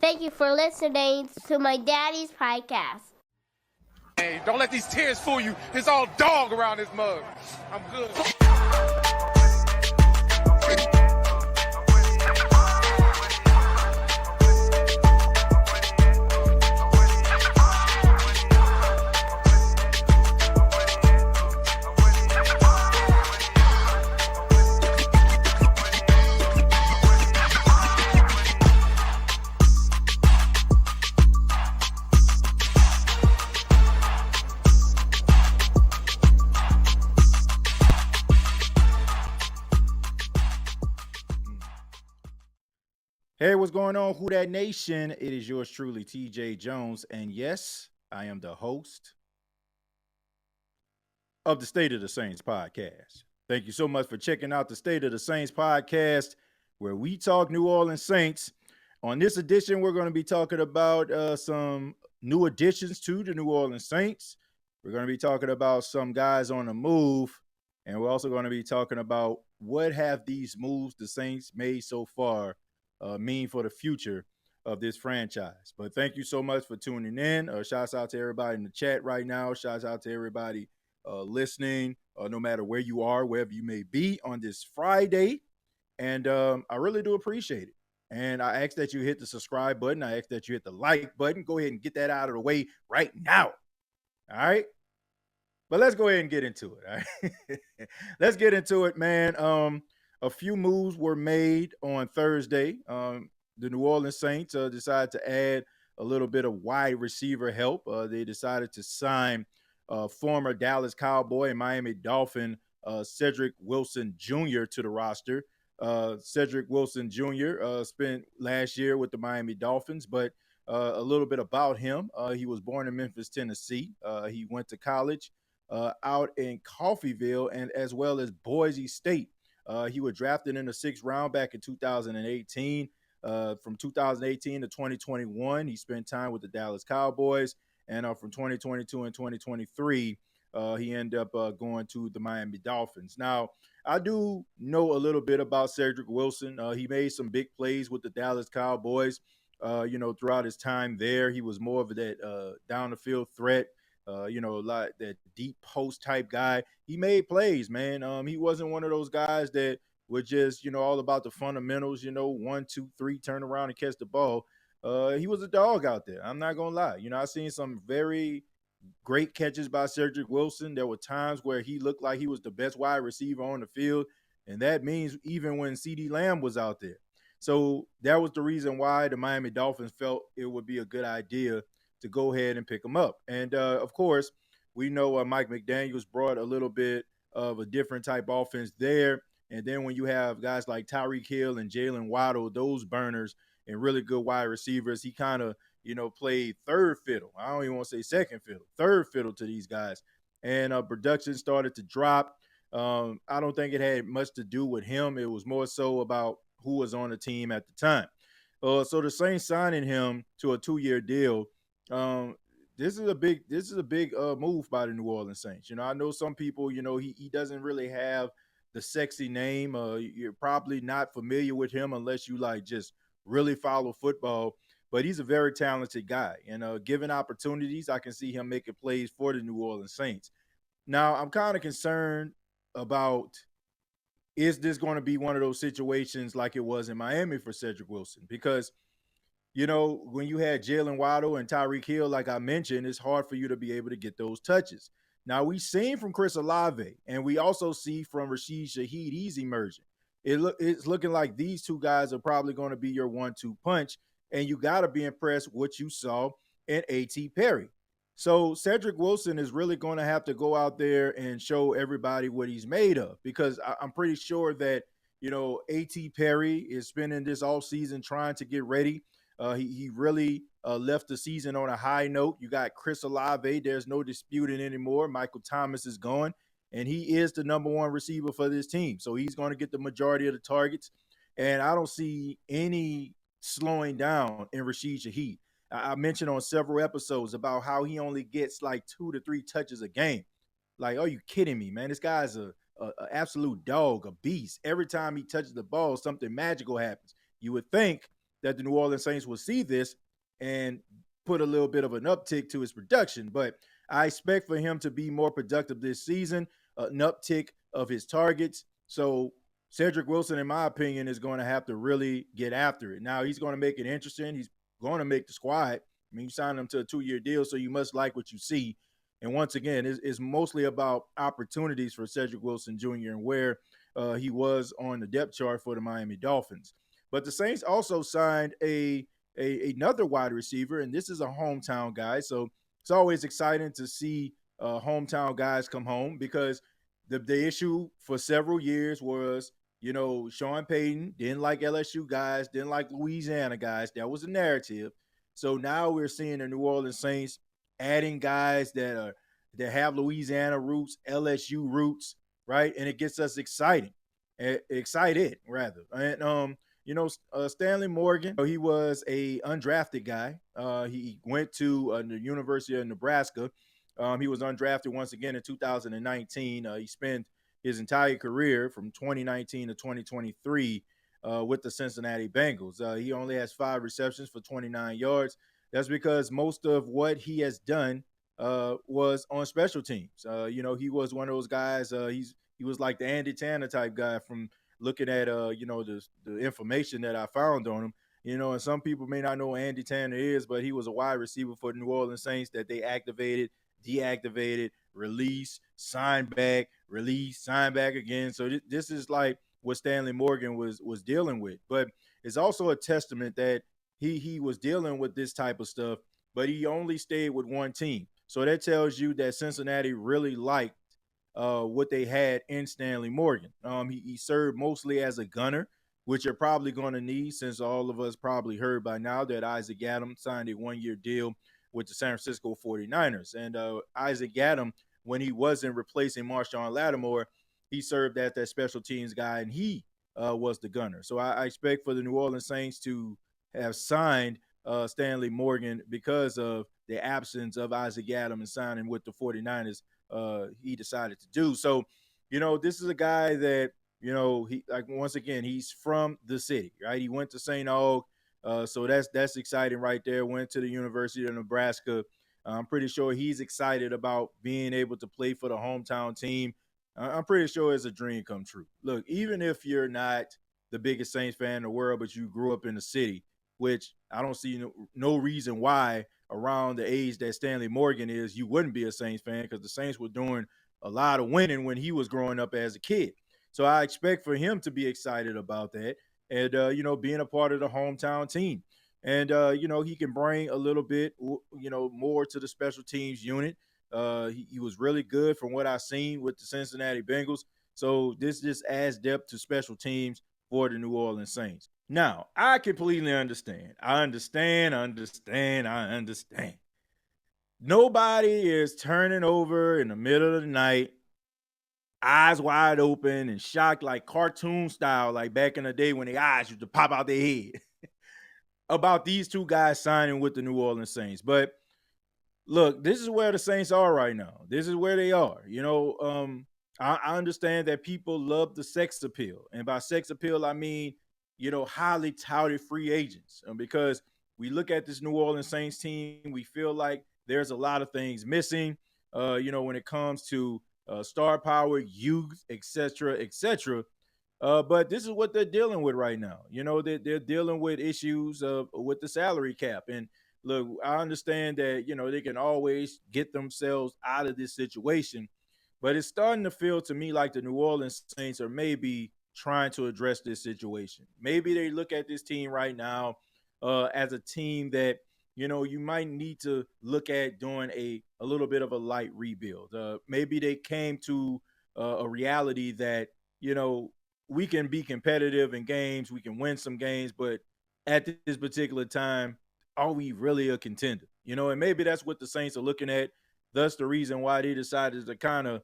Thank you for listening to my daddy's podcast. Hey, don't let these tears fool you. It's all dog around this mug. I'm good. Hey, what's going on, Who Dat Nation? It is yours truly, TJAY Jones. And yes, I am the host of the State of the Saints podcast. Thank you so much for checking out the State of the Saints podcast, where we talk New Orleans Saints. On this edition, we're going to be talking about some new additions to the New Orleans Saints. We're going to be talking about some guys on the move. And we're also going to be talking about what have these moves the Saints made so far mean for the future of this franchise. But thank you so much for tuning in. Shouts out to everybody in the chat right now. Shouts out to everybody listening, no matter where you are, wherever you may be on this Friday. And I really do appreciate it. And I ask that you hit the subscribe button. I ask that you hit the like button. Go ahead and get that out of the way right now. All right. But let's go ahead and get into it. All right. Let's get into it, man. A few moves were made on Thursday. The New Orleans Saints decided to add a little bit of wide receiver help. They decided to sign former Dallas Cowboy and Miami Dolphin Cedric Wilson Jr. to the roster. Cedric Wilson Jr. Spent last year with the Miami Dolphins, but a little bit about him. He was born in Memphis, Tennessee. He went to college out in Coffeyville and as well as Boise State. He was drafted in the 6th round back in 2018. From 2018 to 2021, he spent time with the Dallas Cowboys. And from 2022 and 2023, he ended up going to the Miami Dolphins. Now, I do know a little bit about Cedric Wilson. He made some big plays with the Dallas Cowboys. Throughout his time there, he was more of that down the field threat. Like that deep post type guy. He made plays, man. He wasn't one of those guys that were just, all about the fundamentals, 1, 2, 3, turn around and catch the ball. He was a dog out there. I'm not going to lie. I've seen some very great catches by Cedric Wilson. There were times where he looked like he was the best wide receiver on the field. And that means even when CeeDee Lamb was out there. So that was the reason why the Miami Dolphins felt it would be a good idea to go ahead and pick him up. And, of course, we know Mike McDaniels brought a little bit of a different type offense there. And then when you have guys like Tyreek Hill and Jalen Waddle, those burners and really good wide receivers, he kind of, played third fiddle. I don't even want to say second fiddle, third fiddle to these guys. And production started to drop. I don't think it had much to do with him. It was more so about who was on the team at the time. So the Saints signing him to a 2-year deal. This is a big move by the New Orleans Saints. I know some people, he doesn't really have the sexy name. You're probably not familiar with him unless you like just really follow football. But he's a very talented guy, and given opportunities, I can see him making plays for the New Orleans Saints. Now, I'm kind of concerned about, is this going to be one of those situations like it was in Miami for Cedric Wilson? Because when you had Jalen Waddle and Tyreek Hill, like I mentioned, it's hard for you to be able to get those touches. Now, we've seen from Chris Olave, and we also see from Rashid Shaheed, he's emerging. It's looking like these two guys are probably going to be your 1-2 punch, and you got to be impressed with what you saw in A.T. Perry. So Cedric Wilson is really going to have to go out there and show everybody what he's made of, because I'm pretty sure that, A.T. Perry is spending this offseason trying to get ready. He really left the season on a high note. You got Chris Olave. There's no disputing anymore. Michael Thomas is gone, and he is the number one receiver for this team. So he's going to get the majority of the targets. And I don't see any slowing down in Rashid Shaheed. I mentioned on several episodes about how he only gets like 2 to 3 touches a game. Like, are you kidding me, man? This guy's a absolute dog, a beast. Every time he touches the ball, something magical happens. You would think that the New Orleans Saints will see this and put a little bit of an uptick to his production. But I expect for him to be more productive this season, an uptick of his targets. So Cedric Wilson, in my opinion, is going to have to really get after it. Now, he's going to make it interesting. He's going to make the squad. I mean, you signed him to a 2-year deal, so you must like what you see. And once again, it's mostly about opportunities for Cedric Wilson Jr. and where he was on the depth chart for the Miami Dolphins. But the Saints also signed another wide receiver, and this is a hometown guy. So it's always exciting to see hometown guys come home, because the issue for several years was, Sean Payton didn't like LSU guys, didn't like Louisiana guys. That was the narrative. So now we're seeing the New Orleans Saints adding guys that have Louisiana roots, LSU roots, right? And it gets us excited rather. And Stanley Morgan, he was a undrafted guy. He went to the University of Nebraska. He was undrafted once again in 2019. He spent his entire career from 2019 to 2023 with the Cincinnati Bengals. He only has 5 receptions for 29 yards. That's because most of what he has done was on special teams. He was one of those guys. He was like the Andy Tanner type guy from looking at the information that I found on him. And some people may not know who Andy Tanner is, but he was a wide receiver for the New Orleans Saints that they activated, deactivated, release, sign back, release, sign back again. So this is like what Stanley Morgan was dealing with. But it's also a testament that he was dealing with this type of stuff, but he only stayed with one team. So that tells you that Cincinnati really liked what they had in Stanley Morgan. He served mostly as a gunner, which you're probably going to need, since all of us probably heard by now that Isaac Adams signed a 1-year deal with the San Francisco 49ers. And Isaac Adams, when he wasn't replacing Marshawn Lattimore, he served as that special teams guy, and he was the gunner. So I expect for the New Orleans Saints to have signed Stanley Morgan because of the absence of Isaac Adams and signing with the 49ers. He decided to do. So, this is a guy that, once again, he's from the city, right? He went to St. Aug. So that's exciting right there. Went to the University of Nebraska. I'm pretty sure he's excited about being able to play for the hometown team. I'm pretty sure it's a dream come true. Look, even if you're not the biggest Saints fan in the world, but you grew up in the city, which I don't see no reason why around the age that Stanley Morgan is, you wouldn't be a Saints fan, because the Saints were doing a lot of winning when he was growing up as a kid. So I expect for him to be excited about that and, being a part of the hometown team. And, he can bring a little bit, more to the special teams unit. He was really good from what I've seen with the Cincinnati Bengals. So this just adds depth to special teams for the New Orleans Saints. Now, I completely understand. I understand. Nobody is turning over in the middle of the night, eyes wide open and shocked like cartoon style, like back in the day when the eyes used to pop out their head about these two guys signing with the New Orleans Saints. But look, this is where the Saints are right now. This is where they are. I understand that people love the sex appeal. And by sex appeal, I mean, highly touted free agents. Because we look at this New Orleans Saints team, we feel like there's a lot of things missing, when it comes to star power, youth, etc., etc. But this is what they're dealing with right now. They're dealing with issues with the salary cap. And look, I understand that, they can always get themselves out of this situation, but it's starting to feel to me like the New Orleans Saints are maybe trying to address this situation. Maybe they look at this team right now as a team that, you might need to look at doing a little bit of a light rebuild. Maybe they came to a reality that, we can be competitive in games, we can win some games, but at this particular time, are we really a contender? And maybe that's what the Saints are looking at. Thus, the reason why they decided to kind of,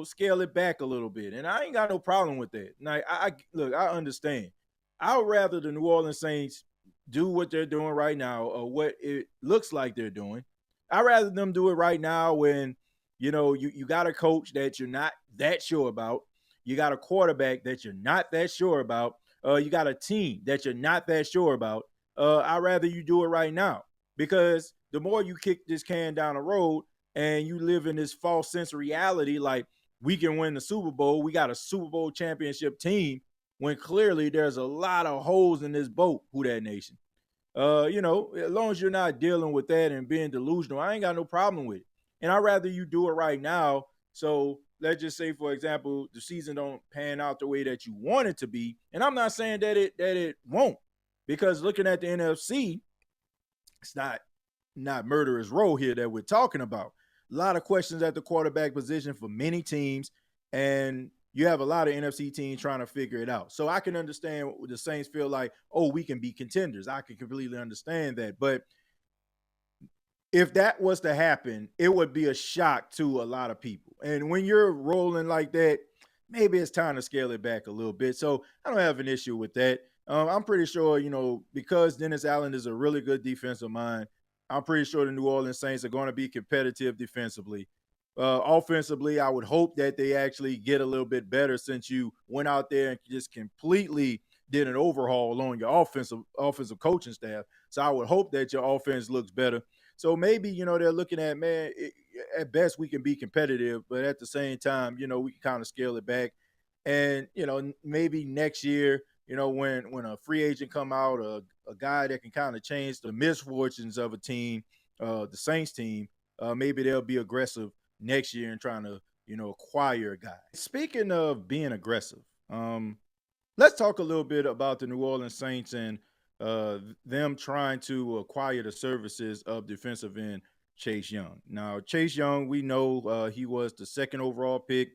scale it back a little bit. And I ain't got no problem with that. Now, I understand. I would rather the New Orleans Saints do what they're doing right now, or what it looks like they're doing. I'd rather them do it right now when, you got a coach that you're not that sure about. You got a quarterback that you're not that sure about. You got a team that you're not that sure about. I'd rather you do it right now, because the more you kick this can down the road and you live in this false sense of reality, like we can win the Super Bowl, we got a Super Bowl championship team, when clearly there's a lot of holes in this boat, who that nation. As long as you're not dealing with that and being delusional, I ain't got no problem with it. And I'd rather you do it right now. So let's just say, for example, the season don't pan out the way that you want it to be. And I'm not saying that it won't, because looking at the NFC, it's not murderous row here that we're talking about. A lot of questions at the quarterback position for many teams, and you have a lot of NFC teams trying to figure it out. So I can understand what the Saints feel like, oh, we can be contenders. I can completely understand that. But if that was to happen, it would be a shock to a lot of people. And when you're rolling like that, maybe it's time to scale it back a little bit. So I don't have an issue with that. I'm pretty sure, because Dennis Allen is a really good defensive mind, I'm pretty sure the New Orleans Saints are going to be competitive defensively. Offensively, I would hope that they actually get a little bit better, since you went out there and just completely did an overhaul on your offensive coaching staff. So I would hope that your offense looks better. So maybe, they're looking at, man, at best we can be competitive, but at the same time, we can kind of scale it back. And, maybe next year, when a free agent come out, a guy that can kind of change the misfortunes of a team, the Saints team, maybe they'll be aggressive next year and trying to, acquire a guy. Speaking of being aggressive, let's talk a little bit about the New Orleans Saints and them trying to acquire the services of defensive end Chase Young. Now, Chase Young, we know he was the second overall pick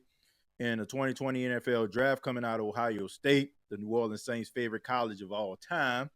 in the 2020 NFL draft, coming out of Ohio State, the New Orleans Saints' favorite college of all time.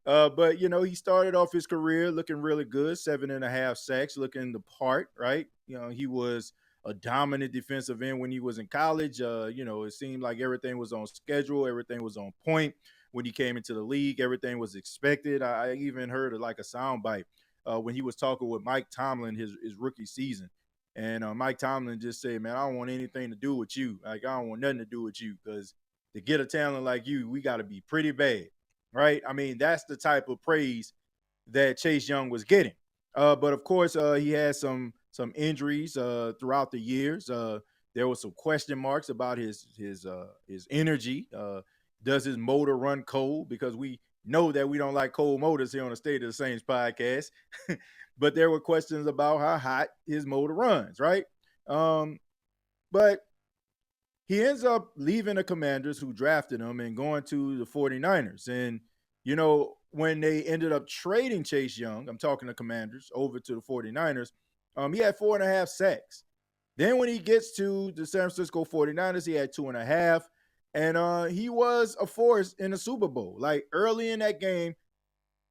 But he started off his career looking really good, 7.5 sacks, looking the part, right? He was a dominant defensive end when he was in college. It seemed like everything was on schedule, everything was on point. When he came into the league, everything was expected. I even heard like a soundbite when he was talking with Mike Tomlin his rookie season. And Mike Tomlin just said, man, I don't want anything to do with you. Like, I don't want nothing to do with you, because to get a talent like you, we got to be pretty bad, right? I mean, that's the type of praise that Chase Young was getting. But of course, he had some injuries throughout the years. There was some question marks about his energy. Does his motor run cold? Because we know that we don't like cold motors here on the State of the Saints podcast. But there were questions about how hot his motor runs, right? But he ends up leaving the Commanders, who drafted him, and going to the 49ers. And, when they ended up trading Chase Young, I'm talking the Commanders, over to the 49ers, he had 4.5 sacks. Then when he gets to the San Francisco 49ers, he had 2.5. And he was a force in the Super Bowl. Like, early in that game,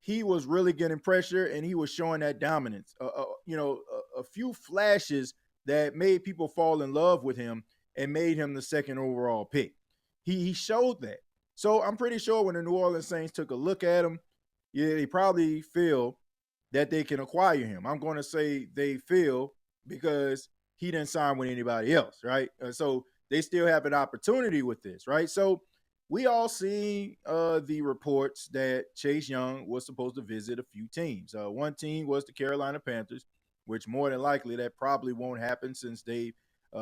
he was really getting pressure and he was showing that dominance. A few flashes that made people fall in love with him and made him the second overall pick. He showed that. So I'm pretty sure when the New Orleans Saints took a look at him, they probably feel that they can acquire him. I'm going to say they feel, because he didn't sign with anybody else, right? So they still have an opportunity with this, right? So we all see the reports that Chase Young was supposed to visit a few teams. One team was the Carolina Panthers, which more than likely that probably won't happen, since they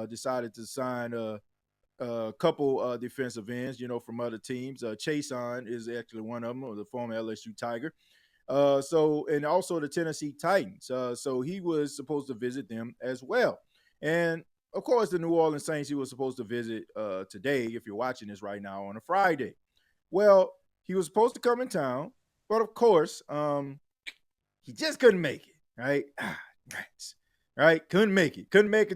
decided to sign a couple defensive ends, from other teams. Chase on is actually one of them, the former LSU Tiger. And also the Tennessee Titans. So he was supposed to visit them as well. And of course, the New Orleans Saints, he was supposed to visit today, if you're watching this right now, on a Friday. Well, he was supposed to come in town, but of course, he just couldn't make it, right? Right? Couldn't make it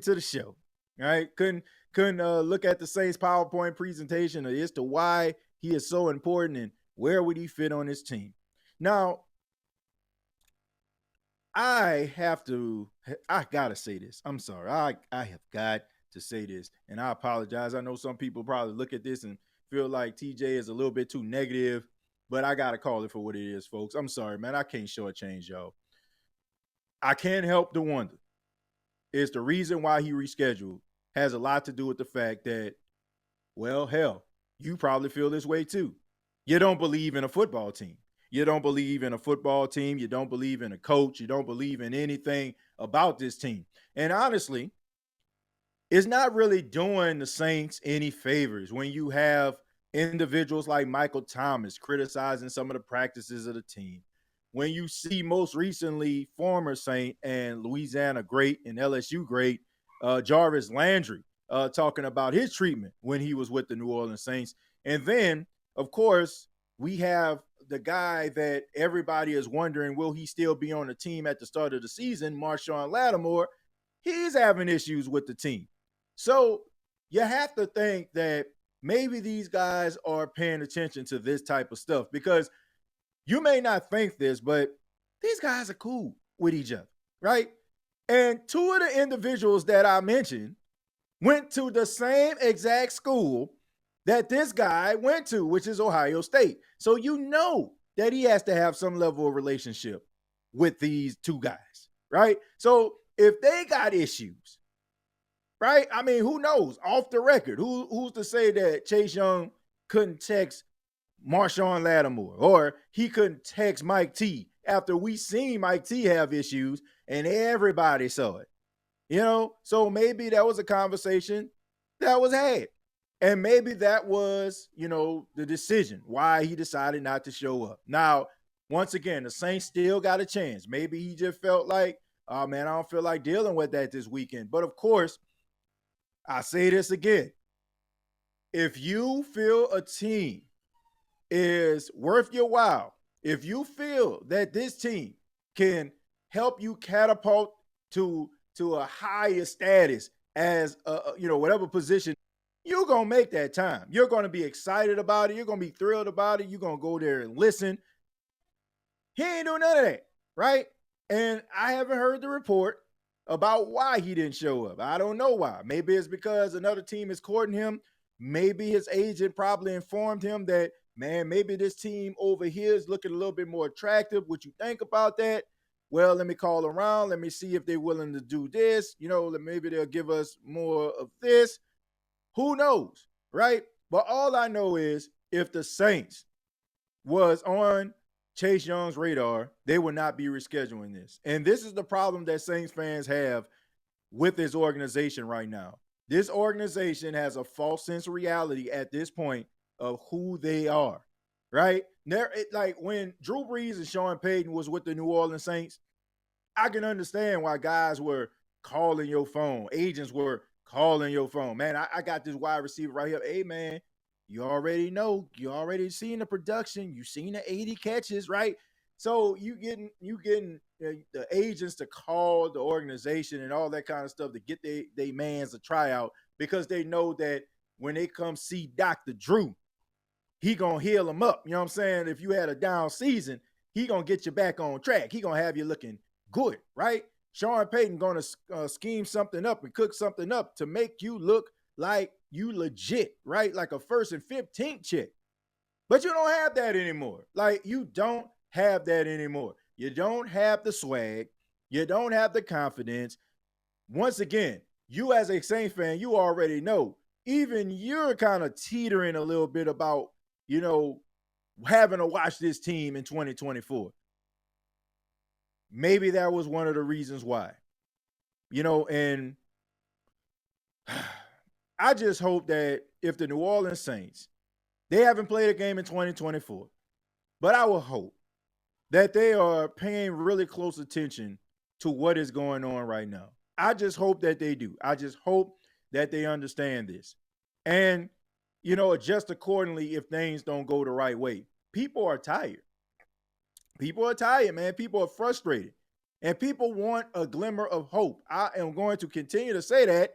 to the show, right? Couldn't look at the Saints PowerPoint presentation as to why he is so important and where would he fit on his team. Now, I gotta say this. I'm sorry. I have got to say this, and I apologize. I know some people probably look at this and feel like TJ is a little bit too negative, but I gotta call it for what it is, folks. I'm sorry, man. I can't shortchange y'all. I can't help to wonder. Is the reason why he rescheduled has a lot to do with the fact that, well, hell, you probably feel this way too. You don't believe in a football team. You don't believe in a football team. You don't believe in a coach. You don't believe in anything about this team. And honestly, it's not really doing the Saints any favors when you have individuals like Michael Thomas criticizing some of the practices of the team. When you see most recently former Saint and Louisiana great and LSU great, Jarvis Landry talking about his treatment when he was with the New Orleans Saints. And then, of course, we have the guy that everybody is wondering, will he still be on the team at the start of the season, Marshawn Lattimore. He's having issues with the team. So you have to think that maybe these guys are paying attention to this type of stuff, because you may not think this, but these guys are cool with each other, right? And two of the individuals that I mentioned went to the same exact school that this guy went to, which is Ohio State. So you know that he has to have some level of relationship with these two guys, right? So if they got issues, right? I mean, who knows? Off the record, who's to say that Chase Young couldn't text Marshawn Lattimore, or he couldn't text Mike T after we seen Mike T have issues and everybody saw it, So maybe that was a conversation that was had, and maybe that was, the decision why he decided not to show up. Now, once again, the Saints still got a chance. Maybe he just felt like, oh man, I don't feel like dealing with that this weekend. But of course, I say this again. If you feel a team is worth your while, if you feel that this team can help you catapult to a higher status as whatever position, you're going to make that time. You're going to be excited about it. You're going to be thrilled about it. You're going to go there and listen. He ain't doing none of that, right? And I haven't heard the report about why he didn't show up. I don't know why. Maybe it's because another team is courting him. Maybe his agent probably informed him that, man, maybe this team over here is looking a little bit more attractive. What you think about that? Well, let me call around. Let me see if they're willing to do this. Maybe they'll give us more of this. Who knows, right? But all I know is if the Saints was on Chase Young's radar, they would not be rescheduling this. And this is the problem that Saints fans have with this organization right now. This organization has a false sense of reality at this point of who they are, right? Like when Drew Brees and Sean Payton was with the New Orleans Saints, I can understand why guys were calling your phone. Agents were calling your phone. Man, I got this wide receiver right here. Hey, man, you already know. You already seen the production. You seen the 80 catches, right? So you getting the agents to call the organization and all that kind of stuff to get they mans a tryout, because they know that when they come see Dr. Drew, he gonna heal them up. You know what I'm saying? If you had a down season, he gonna get you back on track. He gonna have you looking good, right? Sean Payton gonna scheme something up and cook something up to make you look like you legit, right? Like a 1st and 15th check. But you don't have that anymore. Like, you don't have that anymore. You don't have the swag. You don't have the confidence. Once again, you as a Saints fan, you already know, even you're kind of teetering a little bit about, having to watch this team in 2024. Maybe that was one of the reasons why. And I just hope that if the New Orleans Saints, they haven't played a game in 2024, but I will hope that they are paying really close attention to what is going on right now. I just hope that they do. I just hope that they understand this and, adjust accordingly if things don't go the right way. People are tired. People are tired, man. People are frustrated. And people want a glimmer of hope. I am going to continue to say that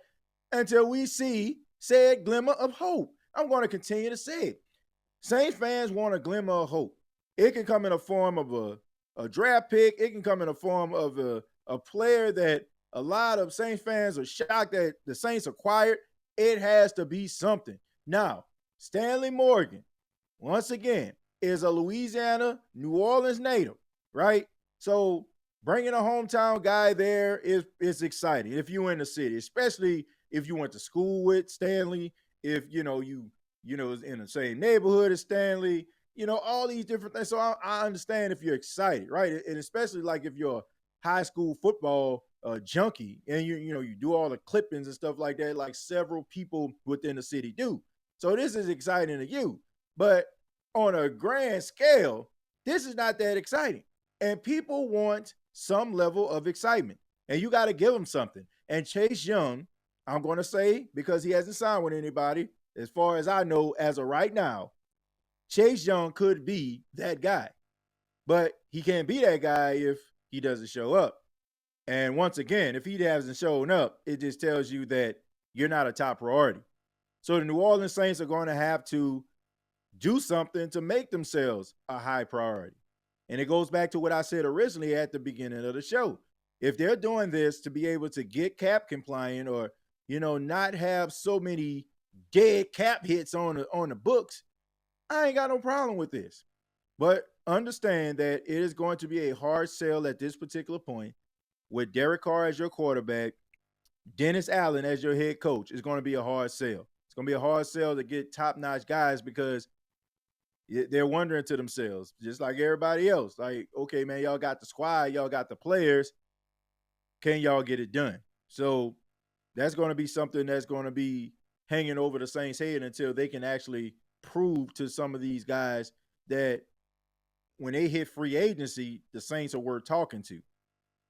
until we see said glimmer of hope. I'm going to continue to say it. Saints fans want a glimmer of hope. It can come in the form of a draft pick. It can come in the form of a player that a lot of Saints fans are shocked that the Saints acquired. It has to be something. Now, Stanley Morgan, once again, is a Louisiana, New Orleans native, right? So bringing a hometown guy there is exciting if you're in the city, especially if you went to school with Stanley, if you in the same neighborhood as Stanley, all these different things. So I understand if you're excited, right? And especially like if you're a high school football junkie and you do all the clippings and stuff like that, like several people within the city do. So this is exciting to you. But on a grand scale, this is not that exciting. And people want some level of excitement. And you got to give them something. And Chase Young, I'm going to say, because he hasn't signed with anybody, as far as I know, as of right now, Chase Young could be that guy. But he can't be that guy if he doesn't show up. And once again, if he hasn't shown up, it just tells you that you're not a top priority. So the New Orleans Saints are going to have to do something to make themselves a high priority. And it goes back to what I said originally at the beginning of the show. If they're doing this to be able to get cap compliant or, not have so many dead cap hits on the books, I ain't got no problem with this. But understand that it is going to be a hard sell at this particular point with Derek Carr as your quarterback, Dennis Allen as your head coach. It's going to be a hard sell. It's going to be a hard sell to get top-notch guys because they're wondering to themselves, just like everybody else, like, okay, man, y'all got the squad, y'all got the players. Can y'all get it done? So that's going to be something that's going to be hanging over the Saints' head until they can actually prove to some of these guys that when they hit free agency, the Saints are worth talking to.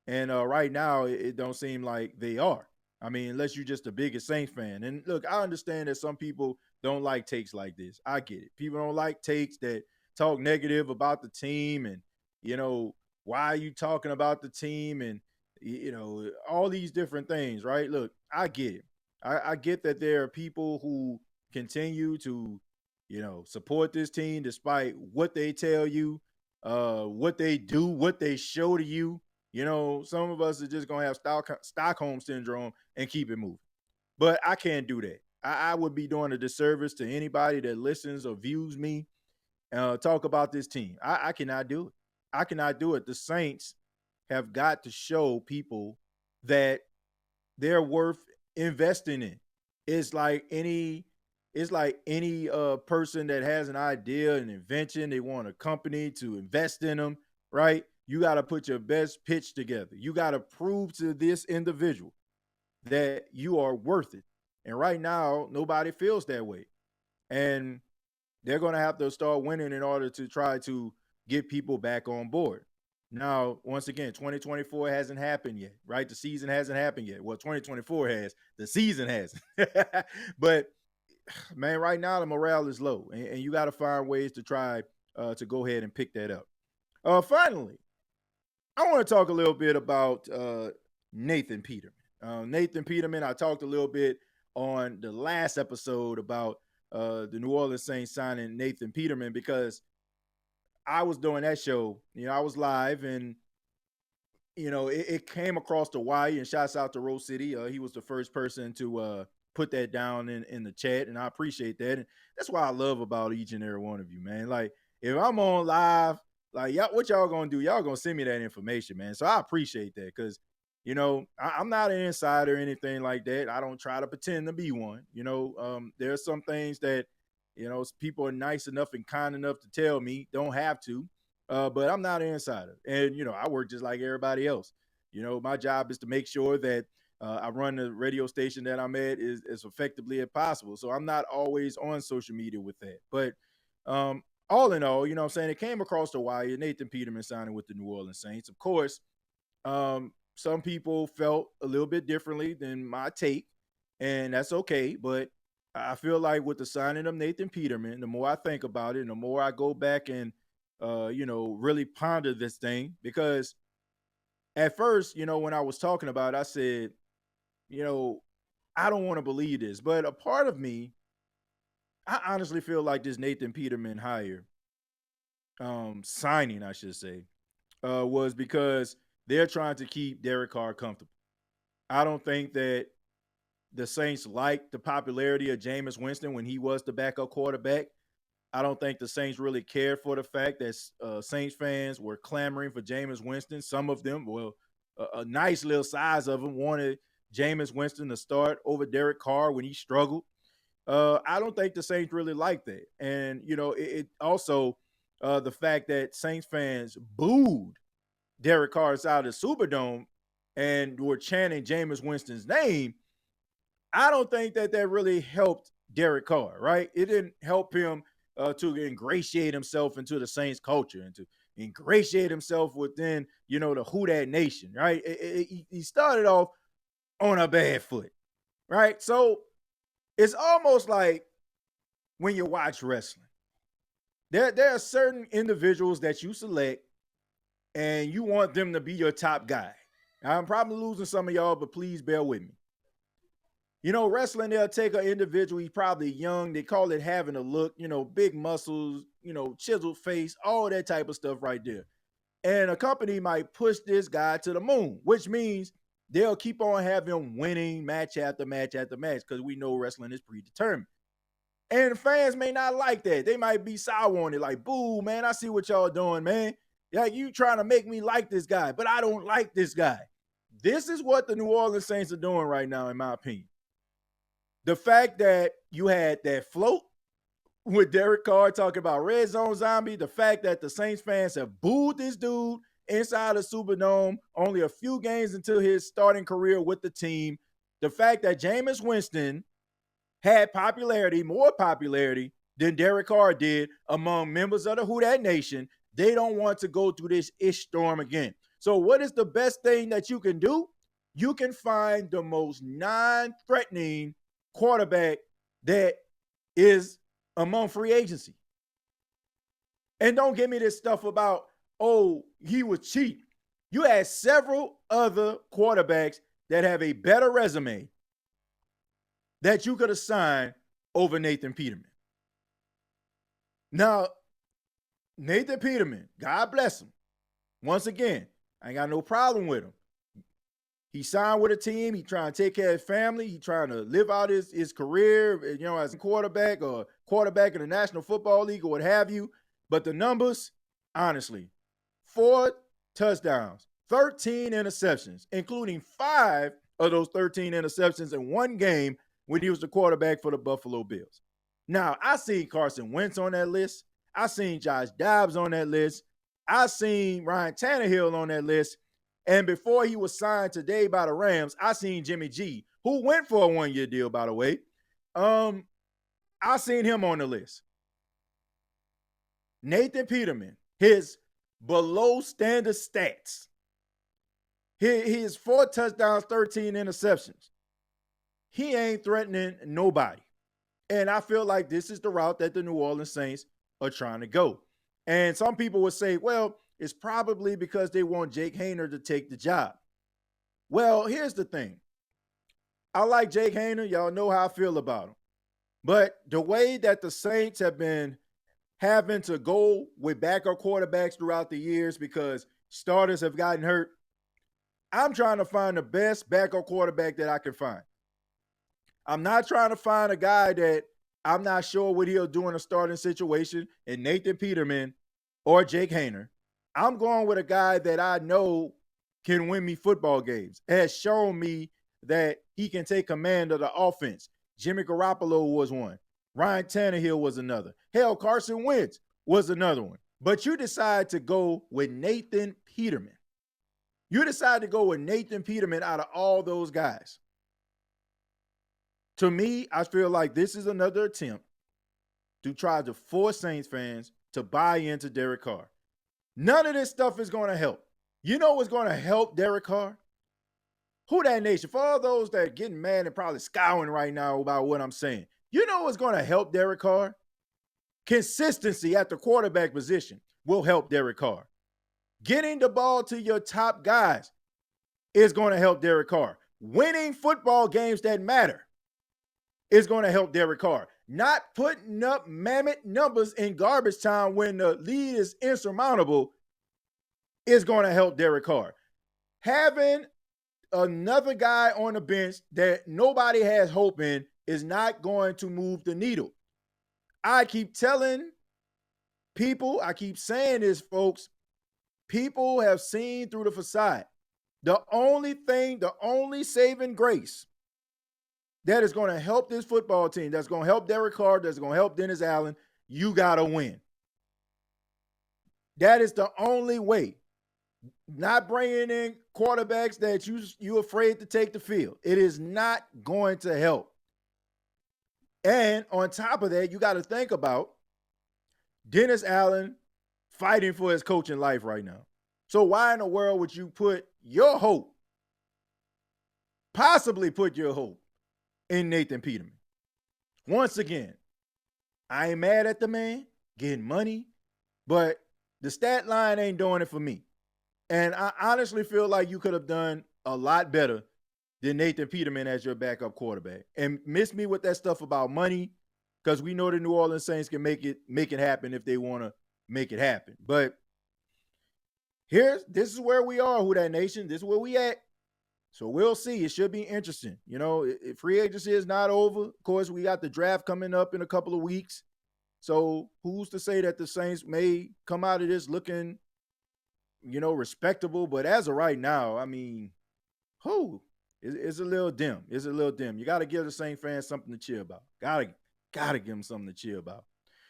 And right now, it don't seem like they are. I mean, unless you're just the biggest Saints fan. And look, I understand that some people don't like takes like this. I get it. People don't like takes that talk negative about the team and, why are you talking about the team and, all these different things, right? Look, I get it. I get that there are people who continue to, support this team despite what they tell you, what they do, what they show to you. Some of us are just going to have Stockholm syndrome and keep it moving. But I can't do that. I would be doing a disservice to anybody that listens or views me talk about this team. I cannot do it. I cannot do it. The Saints have got to show people that they're worth investing in. It's like any person that has an idea, an invention, they want a company to invest in them, right? You got to put your best pitch together. You got to prove to this individual that you are worth it. And right now, nobody feels that way. And they're going to have to start winning in order to try to get people back on board. Now, once again, 2024 hasn't happened yet, right? The season hasn't happened yet. Well, 2024 has. The season hasn't. But, man, right now the morale is low. And you got to find ways to try to go ahead and pick that up. Finally, I want to talk a little bit about Nathan Peterman. Nathan Peterman, I talked a little bit on the last episode about the New Orleans Saints signing Nathan Peterman because I was doing that show. I was live and, it came across the wire, and shouts out to Rose City. He was the first person to put that down in the chat, and I appreciate that. And that's what I love about each and every one of you, man. Like, if I'm on live, like, what y'all gonna do? Y'all gonna send me that information, man. So I appreciate that because, I'm not an insider or anything like that. I don't try to pretend to be one. There are some things that, people are nice enough and kind enough to tell me, don't have to. But I'm not an insider. And, I work just like everybody else. My job is to make sure that I run the radio station that I'm at as effectively as possible. So I'm not always on social media with that. But all in all, I'm saying, it came across the wire. Nathan Peterman signing with the New Orleans Saints. Of course, some people felt a little bit differently than my take, and that's okay. But I feel like with the signing of Nathan Peterman, the more I think about it, and the more I go back and, really ponder this thing, because at first, when I was talking about it, I said, I don't want to believe this. But a part of me, I honestly feel like this Nathan Peterman hire, signing, I should say, was because they're trying to keep Derek Carr comfortable. I don't think that the Saints liked the popularity of Jameis Winston when he was the backup quarterback. I don't think the Saints really cared for the fact that Saints fans were clamoring for Jameis Winston. Some of them, well, a nice little size of them wanted Jameis Winston to start over Derek Carr when he struggled. I don't think the Saints really liked that. And, it also the fact that Saints fans booed Derek Carr out of the Superdome and were chanting Jameis Winston's name, I don't think that really helped Derek Carr, right? It didn't help him to ingratiate himself into the Saints culture and to ingratiate himself within, the Who Dat Nation, right? He started off on a bad foot, right? So it's almost like when you watch wrestling, there are certain individuals that you select and you want them to be your top guy. I'm probably losing some of y'all, but please bear with me. Wrestling, they'll take an individual, he's probably young. They call it having a look, big muscles, chiseled face, all that type of stuff right there. And a company might push this guy to the moon, which means they'll keep on having him winning match after match after match because we know wrestling is predetermined. And fans may not like that. They might be sour on it, like, boo, man, I see what y'all doing, man. Like, you trying to make me like this guy, but I don't like this guy. This is what the New Orleans Saints are doing right now, in my opinion. The fact that you had that float with Derek Carr talking about Red Zone Zombie, the fact that the Saints fans have booed this dude inside the Superdome only a few games into his starting career with the team, the fact that Jameis Winston had more popularity than Derek Carr did among members of the Who Dat Nation, they don't want to go through this ish storm again. So what is the best thing that you can do? You can find the most non-threatening quarterback that is among free agency. And don't give me this stuff about, oh, he was cheap. You had several other quarterbacks that have a better resume that you could have signed over Nathan Peterman. Now, Nathan Peterman, God bless him. Once again, I ain't got no problem with him. He signed with a team. He trying to take care of his family. He trying to live out his career, as a quarterback or quarterback in the National Football League or what have you. But the numbers, honestly, 4 touchdowns, 13 interceptions, including 5 of those 13 interceptions in one game when he was the quarterback for the Buffalo Bills. Now, I seen Carson Wentz on that list. I seen Josh Dobbs on that list. I seen Ryan Tannehill on that list. And before he was signed today by the Rams, I seen Jimmy G, who went for a one-year deal, by the way. I seen him on the list. Nathan Peterman, his below standard stats. His 4 touchdowns, 13 interceptions. He ain't threatening nobody. And I feel like this is the route that the New Orleans Saints are trying to go. And some people would say, well, it's probably because they want Jake Haener to take the job. Well, here's the thing. I like Jake Haener. Y'all know how I feel about him. But the way that the Saints have been having to go with backup quarterbacks throughout the years because starters have gotten hurt, I'm trying to find the best backup quarterback that I can find. I'm not trying to find a guy that I'm not sure what he'll do in a starting situation in Nathan Peterman or Jake Haener. I'm going with a guy that I know can win me football games, has shown me that he can take command of the offense. Jimmy Garoppolo was one. Ryan Tannehill was another. Hell, Carson Wentz was another one. But you decide to go with Nathan Peterman. You decide to go with Nathan Peterman out of all those guys. To me, I feel like this is another attempt to try to force Saints fans to buy into Derek Carr. None of this stuff is going to help. You know what's going to help Derek Carr? Who Dat Nation? For all those that are getting mad and probably scowling right now about what I'm saying. You know what's going to help Derek Carr? Consistency at the quarterback position will help Derek Carr. Getting the ball to your top guys is going to help Derek Carr. Winning football games that matter is going to help Derek Carr. Not putting up mammoth numbers in garbage time when the lead is insurmountable is going to help Derek Carr. Having another guy on the bench that nobody has hope in is not going to move the needle. I keep telling people, I keep saying this, folks, people have seen through the facade. The only saving grace that is going to help this football team, that's going to help Derek Carr, that's going to help Dennis Allen, you got to win. That is the only way. Not bringing in quarterbacks that you're afraid to take the field. It is not going to help. And on top of that, you got to think about Dennis Allen fighting for his coaching life right now. So why in the world would you possibly put your hope in Nathan Peterman? Once again, I ain't mad at the man getting money, but the stat line ain't doing it for me. And I honestly feel like you could have done a lot better than Nathan Peterman as your backup quarterback. And miss me with that stuff about money, because we know the New Orleans Saints can make it happen if they want to make it happen. But this is where we are, Who Dat Nation. This is where we at. So we'll see. It should be interesting. You know, if free agency is not over, of course, we got the draft coming up in a couple of weeks. So who's to say that the Saints may come out of this looking, respectable? But as of right now, I mean, it's a little dim. It's a little dim. You got to give the Saints fans something to cheer about. Gotta give them something to cheer about.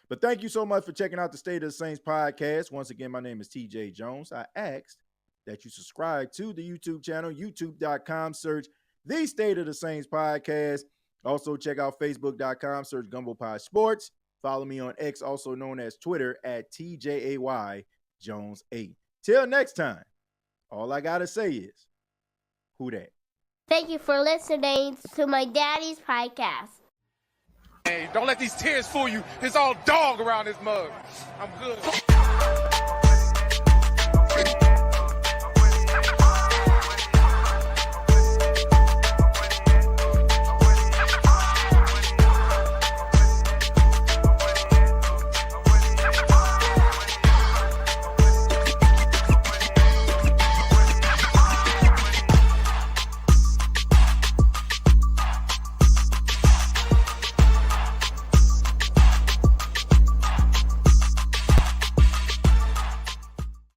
But thank you so much for checking out the State of the Saints podcast. Once again, my name is TJAY Jones. I asked that you subscribe to the YouTube channel, youtube.com, search the State of the Saints podcast. Also check out facebook.com, search Gumbo Pie Sports. Follow me on X, also known as Twitter, at TJAY Jones 8. Till next time, all I got to say is, who dat? Thank you for listening to my daddy's podcast. Hey, don't let these tears fool you. It's all dog around this mug. I'm good.